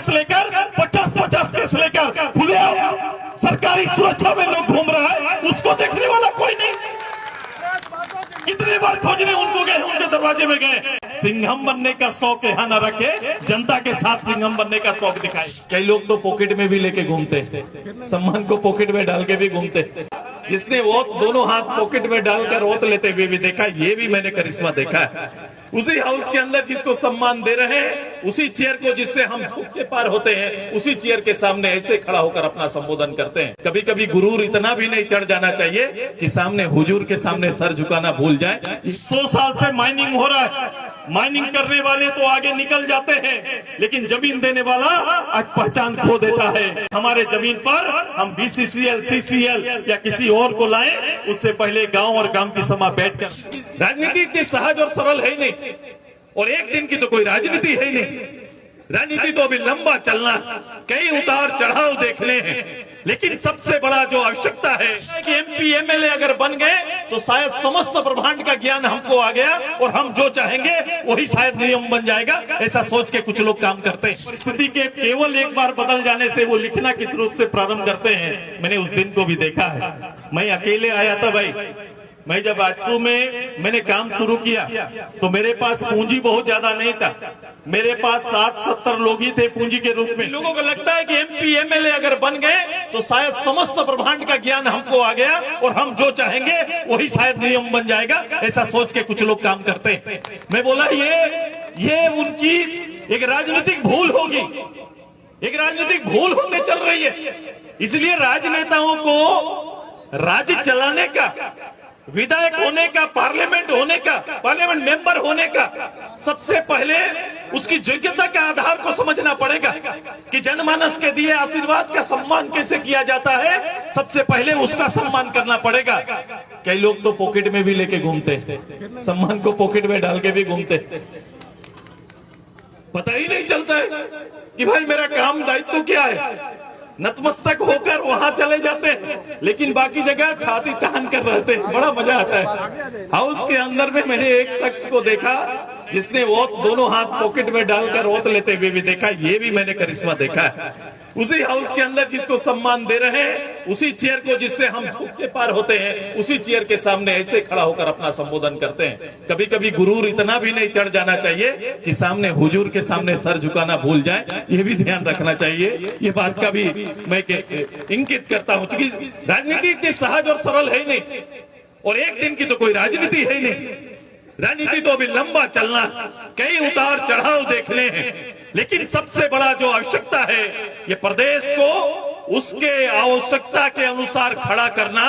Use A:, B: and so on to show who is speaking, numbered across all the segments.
A: Case लेकर 50-50 case लेकर खुले सरकारी सुरक्षा में लोग घूम रहा है, उसको देखने वाला कोई नहीं। कितनी बार खोजने उनको गए, उनके दरवाजे में गए। सिंघम बनने का शौक यहाँ न रखे, जनता के साथ सिंघम बनने का शौक दिखाए। कई लोग तो पॉकेट में भी लेके घूमते, सम्मान को पॉकेट में डाल के भी घूमते। जिसने वो दोनों हाथ पॉकेट में डालकर वोट लेते हुए भी देखा, ये भी मैंने करिश्मा देखा है। उसी हाउस के अंदर जिसको सम्मान दे रहे हैं, उसी चेयर को जिससे हम झुक के पार होते हैं, उसी चेयर के सामने ऐसे खड़ा होकर अपना संबोधन करते हैं। कभी कभी गुरूर इतना भी नहीं चढ़ जाना चाहिए कि सामने हुजूर के सामने सर झुकाना भूल जाए। 100 साल से माइनिंग हो रहा है, माइनिंग करने वाले तो आगे निकल जाते हैं, लेकिन जमीन देने वाला आज पहचान खो देता है। हमारे जमीन पर हम BCCL, CCL या किसी और को लाएं, उससे पहले गांव और गांव की सभा बैठकर। राजनीति इतनी सहज और सरल है नहीं, और एक दिन की तो कोई राजनीति है नहीं। राजनीति तो अभी लंबा चलना, कई उतार चढ़ाव देखने हैं, लेकिन सबसे बड़ा जो आवश्यकता है कि MP MLA अगर बन गए तो शायद समस्त ब्रह्मांड का ज्ञान हमको आ गया और हम जो चाहेंगे वही शायद नियम बन जाएगा, ऐसा सोच के कुछ लोग काम करते हैं। परिस्थिति के केवल एक बार बदल जाने से वो लिखना किस रूप से प्रारंभ करते हैं, मैंने उस दिन को भी देखा है। मैं अकेले आया था भाई, मैं जब आजसू में मैंने काम शुरू किया तो मेरे पास पूंजी बहुत ज्यादा नहीं था, मेरे पास 60-70 लोग ही थे पूंजी के रूप में। लोगों को लगता है कि MP MLA अगर बन गए तो शायद समस्त ब्रह्मांड का ज्ञान हमको आ गया और हम जो चाहेंगे वही शायद नियम बन जाएगा, ऐसा सोच के कुछ लोग काम करते हैं। मैं बोला ये उनकी एक राजनीतिक भूल होगी, एक राजनीतिक भूल होते चल रही है। इसलिए राजनेताओं को राज्य चलाने का, विधायक होने का, पार्लियामेंट होने का, पार्लियामेंट मेंबर होने का सबसे पहले उसकी योग्यता के आधार को समझना पड़ेगा कि जनमानस के दिए आशीर्वाद का सम्मान कैसे किया जाता है। सबसे पहले उसका सम्मान करना पड़ेगा। कई लोग तो पॉकेट में भी लेके घूमते, सम्मान को पॉकेट में डाल के भी घूमते। पता ही नहीं चलता है कि भाई मेरा काम दायित्व क्या है। नतमस्तक होकर वहां चले जाते हैं, लेकिन बाकी जगह छाती तान कर रहते हैं। बड़ा मजा आता है। हाउस के अंदर में मैंने एक शख्स को देखा जिसने वोट दोनों हाथ पॉकेट में डालकर वोट लेते हुए भी देखा, ये भी मैंने करिश्मा देखा है। उसी हाउस के अंदर जिसको सम्मान दे रहे हैं, उसी चेयर को जिससे हम झुक के पार होते हैं, उसी चेयर के सामने ऐसे खड़ा होकर अपना संबोधन करते हैं। कभी कभी गुरूर इतना भी नहीं चढ़ जाना चाहिए कि सामने हुजूर के सामने सर झुकाना भूल जाए, ये भी ध्यान रखना चाहिए। ये बात का भी मैं इंगित करता हूं, क्योंकि राजनीति इतनी सहज और सरल है नहीं, और एक दिन की तो कोई राजनीति है नहीं। राजनीति तो अभी लंबा चलना, कई उतार चढ़ाव देखने हैं, लेकिन सबसे बड़ा जो आवश्यकता है ये प्रदेश को उसके आवश्यकता के अनुसार खड़ा करना,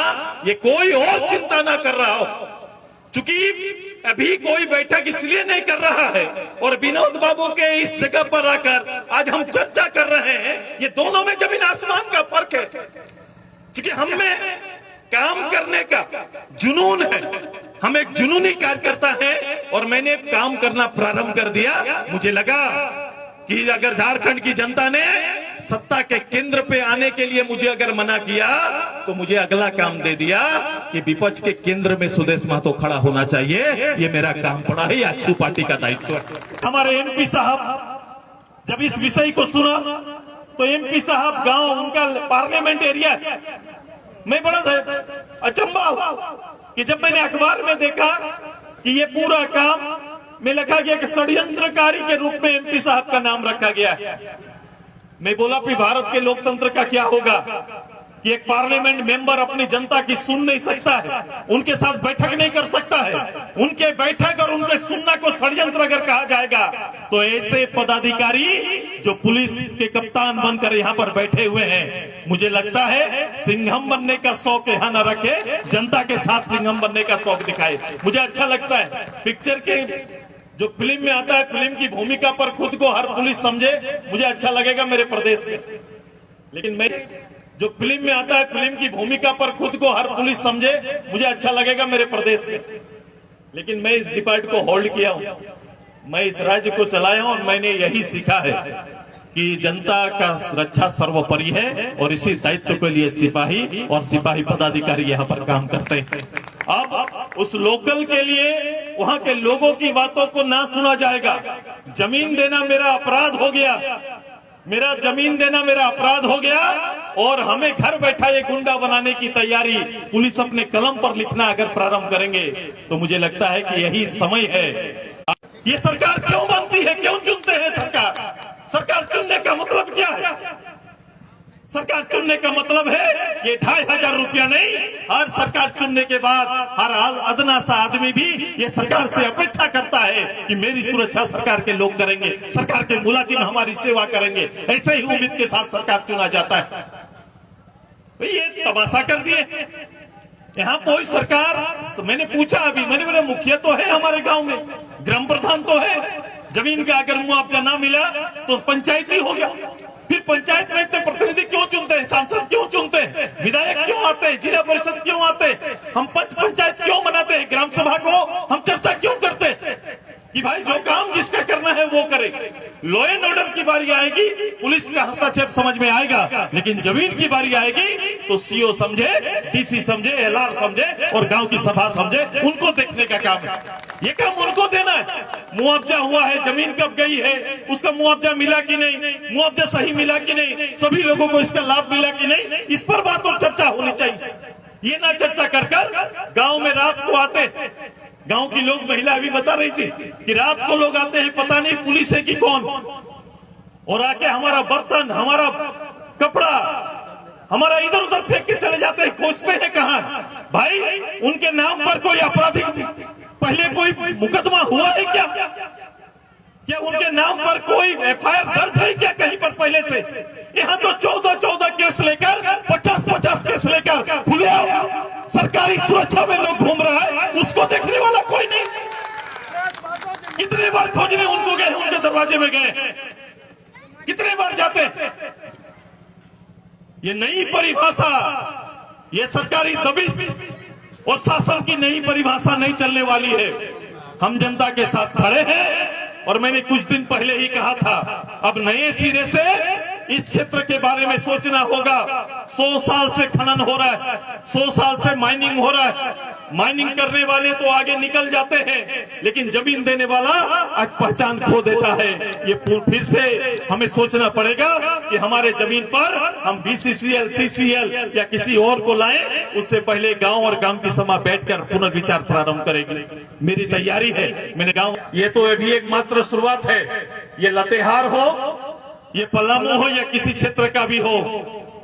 A: ये कोई और चिंता ना कर रहा हो। चूंकि अभी कोई बैठक इसलिए नहीं कर रहा है और विनोद बाबू के इस जगह पर आकर आज हम चर्चा कर रहे हैं, ये दोनों में जमीन आसमान का फर्क है। क्योंकि हम में काम करने का जुनून है, हम एक जुनूनी कार्यकर्ता है, और मैंने काम करना प्रारंभ कर दिया। मुझे लगा कि अगर झारखंड की जनता ने सत्ता के केंद्र पे आने के लिए मुझे अगर मना किया तो मुझे अगला काम दे दिया कि विपक्ष के केंद्र में सुदेश महतो खड़ा होना चाहिए। ये मेरा काम पड़ा है, आजसू पार्टी का दायित्व है। हमारे MP साहब जब इस विषय को सुना तो MP साहब गांव उनका पार्लियामेंट एरिया, मैं बड़ा अचंभा हुआ कि जब मैंने अखबार में देखा कि ये पूरा काम में लिखा गया कि षड्यंत्रकारी के रूप में MP साहब का नाम रखा गया है। मैं बोला कि भारत के लोकतंत्र का क्या होगा कि एक पार्लियामेंट मेंबर अपनी जनता की सुन नहीं सकता है, उनके साथ बैठक नहीं कर सकता है। उनके बैठक और उनके सुनना को षड्यंत्र अगर कहा जाएगा तो ऐसे पदाधिकारी जो पुलिस के कप्तान बनकर यहाँ पर बैठे हुए हैं, मुझे लगता है सिंघम बनने का शौक यहाँ न रखे, जनता के साथ सिंघम बनने का शौक दिखाए। मुझे अच्छा लगता है पिक्चर के जो फिल्म में आता है, फिल्म की भूमिका पर खुद को हर पुलिस समझे, मुझे अच्छा लगेगा मेरे प्रदेश में। लेकिन मैं जो फिल्म में आता है, फिल्म की भूमिका पर खुद को हर पुलिस समझे, मुझे अच्छा लगेगा मेरे प्रदेश में। लेकिन मैं इस डिपार्ट को होल्ड किया हूं, मैं इस राज्य को चलाया हूं, और मैंने यही सीखा है कि जनता का रक्षा सर्वोपरि है, और इसी दायित्व के लिए सिपाही और सिपाही पदाधिकारी यहाँ पर काम करते हैं। अब उस लोकल के लिए वहां के लोगों की बातों को ना सुना जाएगा। जमीन देना मेरा अपराध हो गया, मेरा जमीन देना मेरा अपराध हो गया और हमें घर बैठा ये गुंडा बनाने की तैयारी पुलिस अपने कलम पर लिखना अगर प्रारंभ करेंगे तो मुझे लगता है कि यही समय है। ये सरकार क्यों बनती है, क्यों चुनते हैं सरकार चुनने का मतलब क्या है? सरकार चुनने का मतलब है ये 2500 रुपया नहीं, हर सरकार चुनने के बाद हर अदना सा आदमी भी ये सरकार से अपेक्षा करता है कि मेरी सुरक्षा सरकार के लोग करेंगे, सरकार के मुलाजिम हमारी सेवा करेंगे। ऐसे ही उम्मीद के साथ सरकार चुना जाता है। ये तमाशा कर दिए। यहाँ कोई सरकार, मैंने पूछा अभी, मेरे मुखिया तो है हमारे गांव में, ग्राम प्रधान तो है, जमीन का अगर मुआवजा ना मिला तो पंचायती हो गया। फिर पंचायत में इतने प्रतिनिधि क्यों चुनते हैं, सांसद क्यों चुनते हैं, विधायक क्यों आते हैं, जिला परिषद क्यों आते हैं, हम पंचायत क्यों बनाते हैं, ग्राम सभा को हम चर्चा क्यों करते हैं कि भाई जो काम जिसका करना है वो करे। लॉ एंड ऑर्डर की बारी आएगी, पुलिस का हस्तक्षेप समझ में आएगा, लेकिन जमीन की बारी आएगी तो सीओ समझे, डीसी समझे, एलआर समझे और गांव की सभा समझे, उनको देखने का काम है। ये काम उनको देना है। मुआवजा हुआ है, जमीन कब गई है, उसका मुआवजा मिला कि नहीं, मुआवजा सही मिला कि नहीं, सभी लोगों को इसका लाभ मिला कि नहीं, इस पर बात और चर्चा होनी चाहिए। ये ना चर्चा कर गांव में रात को आते, गांव की लोग, महिला अभी बता रही थी कि रात को लोग आते हैं, पता नहीं पुलिस है कि कौन, और आके हमारा बर्तन, हमारा कपड़ा, हमारा इधर उधर फेंक के चले जाते हैं, खोजते हैं कहां। भाई उनके नाम पर कोई आपराधिक पहले कोई मुकदमा हुआ है क्या उनके नाम पर कोई एफआईआर दर्ज है क्या कहीं पर पहले से? यहाँ तो 14 केस लेकर 50 केस लेकर खुले सरकारी सुरक्षा में लोग घूम रहा है, उसको देखने वाला कोई नहीं। कितने बार खोजने उनको गए, उनके दरवाजे में गए, कितने बार जाते। ये नई परिभाषा, ये सरकारी दबिश और शासन की नई परिभाषा नहीं चलने वाली है। हम जनता के साथ खड़े हैं और मैंने कुछ दिन पहले ही कहा था, अब नए सिरे से इस क्षेत्र के बारे में सोचना होगा। 100 साल से खनन हो रहा है, 100 साल से माइनिंग हो रहा है। माइनिंग करने वाले तो आगे निकल जाते हैं, लेकिन जमीन देने वाला आज पहचान खो देता है। ये फिर से हमें सोचना पड़ेगा कि हमारे जमीन पर हम बीसीसीएल, सीसीएल या किसी और को लाएं, उससे पहले गांव और गांव की सभा बैठकर पुनर्विचार प्रारंभ करेंगे। मेरी तैयारी है। मैंने गांव, ये तो अभी एक मात्र शुरुआत है। ये लातेहार हो, ये पलामू हो या किसी क्षेत्र का भी हो,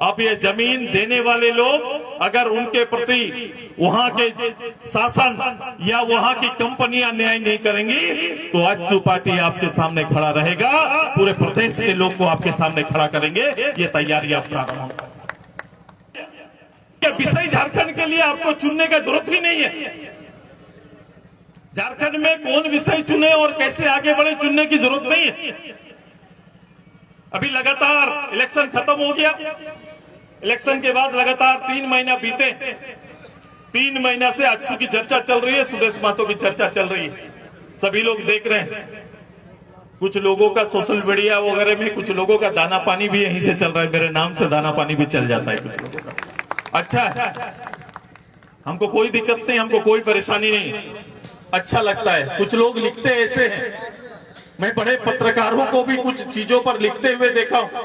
A: अब ये जमीन देने वाले लोग अगर उनके प्रति वहां के शासन या वहां की कंपनियां न्याय नहीं करेंगी तो आजसू पार्टी आपके सामने खड़ा रहेगा, पूरे प्रदेश के लोग को आपके सामने खड़ा करेंगे। ये तैयारी आप प्रारंभ होगा। विषय झारखंड के लिए आपको चुनने का जरूरत ही नहीं है। झारखंड में कौन विषय चुने और कैसे आगे बढ़े, चुनने की जरूरत नहीं है। अभी लगातार इलेक्शन खत्म हो गया, इलेक्शन के बाद लगातार 3 महीना बीते, 3 महीना से आजसू की चर्चा चल रही है, सुदेश महतो की चर्चा चल रही है, सभी लोग देख रहे हैं। कुछ लोगों का सोशल मीडिया वगैरह में, कुछ लोगों का दाना पानी भी यहीं से चल रहा है, मेरे नाम से दाना पानी भी चल जाता है कुछ लोगों का। अच्छा है, हमको कोई दिक्कत नहीं, हमको कोई परेशानी नहीं, अच्छा लगता है। कुछ लोग लिखते ऐसे हैं, मैं बड़े पत्रकारों को भी कुछ चीजों पर लिखते हुए देखा हूं,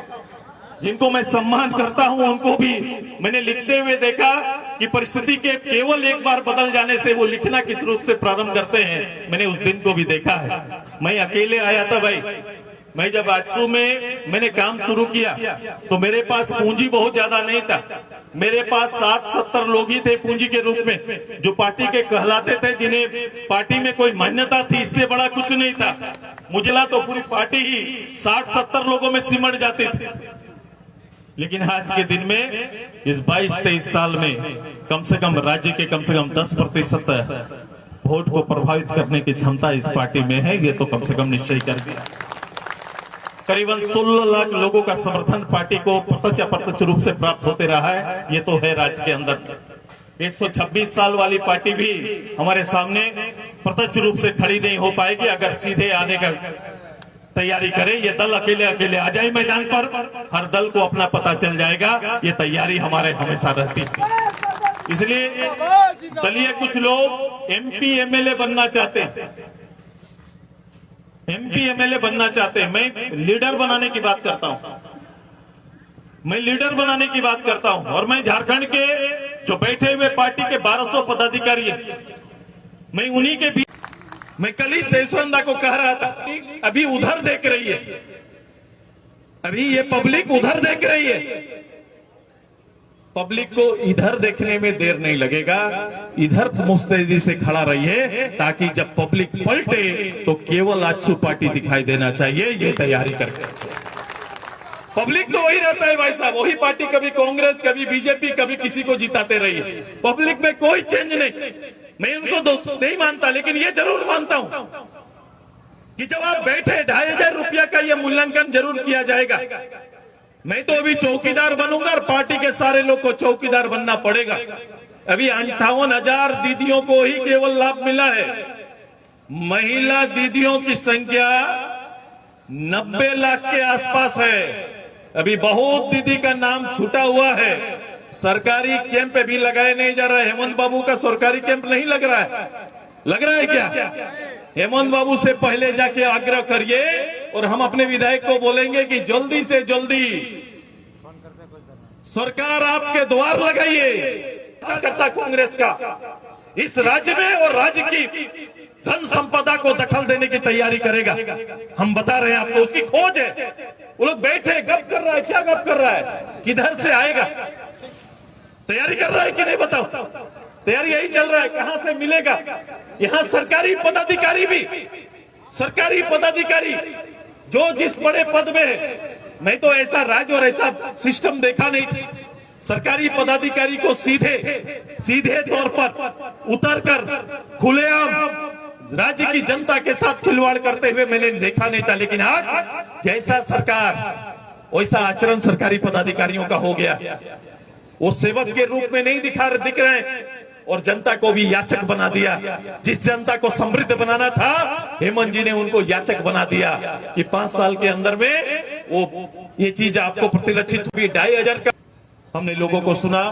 A: जिनको मैं सम्मान करता हूं, उनको भी मैंने लिखते हुए देखा कि परिस्थिति के केवल एक बार बदल जाने से वो लिखना किस रूप से प्रारंभ करते हैं। मैंने उस दिन को भी देखा है। मैं अकेले आया था भाई, मैं जब आजसू में मैंने काम शुरू किया तो मेरे पास पूंजी बहुत ज्यादा नहीं था। मेरे पास 60-70 लोग ही थे पूंजी के रूप में, जो पार्टी के कहलाते थे, जिन्हें पार्टी में कोई मान्यता थी, इससे बड़ा कुछ नहीं था। मुझला तो पूरी पार्टी ही 60-70 लोगों में सिमट जाती थी। लेकिन आज के दिन में इस 22-23 साल में कम से कम राज्य के कम से कम 10% वोट को प्रभावित करने की क्षमता इस पार्टी में है। ये तो कम से कम निश्चय कर दिया। करीबन 16 लाख लोगों का समर्थन पार्टी को प्रत्यक्ष अप्रत्यक्ष रूप से प्राप्त होते रहा है। ये तो है राज्य के अंदर। 126 साल वाली पार्टी भी हमारे सामने प्रत्यक्ष रूप से खड़ी नहीं हो पाएगी अगर सीधे आने का तैयारी करे। ये दल अकेले अकेले आ जाए मैदान पर, हर दल को अपना पता चल जाएगा। ये तैयारी हमारे हमेशा रहती है। इसलिए दलीय कुछ लोग MP MLA बनना चाहते हैं, MP MLA बनना चाहते हैं। मैं लीडर बनाने की बात करता हूं। मैं लीडर बनाने की बात करता हूं, और मैं झारखंड के जो बैठे हुए पार्टी के 1200 पदाधिकारी हैं, मैं उन्हीं के बीच, मैं कल ही देशवंदा को कह रहा था, अभी उधर देख रही है, अभी ये पब्लिक उधर देख रही है, पब्लिक को इधर देखने में देर नहीं लगेगा, इधर मुस्तैदी से खड़ा रहिए, ताकि जब पब्लिक पलटे तो केवल आजसू पार्टी दिखाई देना चाहिए। ये तैयारी करके, पब्लिक तो वही रहता है भाई साहब, वही पार्टी, कभी कांग्रेस, कभी बीजेपी, कभी किसी को जिताते रही है, पब्लिक में कोई चेंज नहीं। मैं उनको दोस्त नहीं मानता, लेकिन ये जरूर मानता हूं कि जब आप बैठे 2500 रुपया का ये मूल्यांकन जरूर किया जाएगा। मैं तो अभी चौकीदार बनूंगा और पार्टी के सारे लोग को चौकीदार बनना पड़ेगा। अभी 58,000 दीदियों को ही केवल लाभ मिला है। महिला दीदियों की संख्या 90 लाख के आसपास है। अभी बहुत दीदी का नाम छूटा हुआ है। सरकारी कैंप भी लगाए नहीं जा रहा है। हेमंत बाबू का सरकारी कैंप नहीं लग रहा है, लग रहा है क्या? हेमंत बाबू से पहले जाके आग्रह करिए, और हम अपने विधायक को बोलेंगे कि जल्दी से जल्दी सरकार आपके द्वार लगाइए। करता कांग्रेस का इस राज्य में, और राज्य की धन संपदा को दखल देने की तैयारी करेगा। हम बता रहे हैं आपको, उसकी खोज है। वो लोग बैठे गप कर रहा है, क्या गप कर रहा है, किधर से आएगा, तैयारी कर रहा है कि नहीं बताओ? तैयारी यही चल रहा है, कहां से मिलेगा। यहां सरकारी पदाधिकारी भी, सरकारी पदाधिकारी जो जिस बड़े पद में है, मैं तो ऐसा राज्य और ऐसा सिस्टम देखा नहीं था। सरकारी पदाधिकारी को सीधे तौर पर उतरकर खुलेआम राज्य की जनता के साथ खिलवाड़ करते हुए मैंने देखा नहीं था। लेकिन आज जैसा सरकार वैसा आचरण सरकारी पदाधिकारियों का हो गया। वो सेवक के रूप में नहीं दिख रहे हैं, और जनता को भी याचक बना दिया। जिस जनता को समृद्ध बनाना था, हेमंत जी ने उनको याचक बना दिया कि 5 साल के अंदर में वो ये चीज आपको प्रतिलक्षित हुई। 2500 का हमने लोगों को सुना।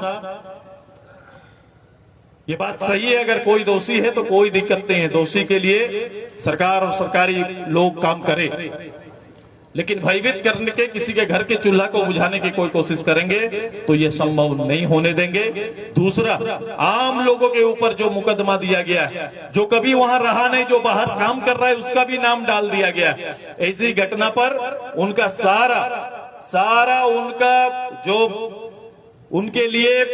A: ये बात सही है, अगर कोई दोषी है तो कोई दिक्कत नहीं है, दोषी के लिए सरकार और सरकारी लोग काम करें। लेकिन भयभीत करने के, किसी के घर के चूल्हा को बुझाने की कोई कोशिश करेंगे तो ये संभव नहीं होने देंगे। दूसरा, आम लोगों के ऊपर जो मुकदमा दिया गया है, जो कभी वहां रहा नहीं, जो बाहर काम कर रहा है, उसका भी नाम डाल दिया गया। ऐसी घटना पर उनका सारा उनका जो उनके लिए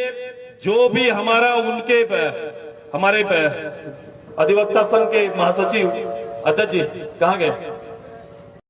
A: जो भी हमारे अधिवक्ता संघ के महासचिव अध्यक्ष जी कहाँ गए,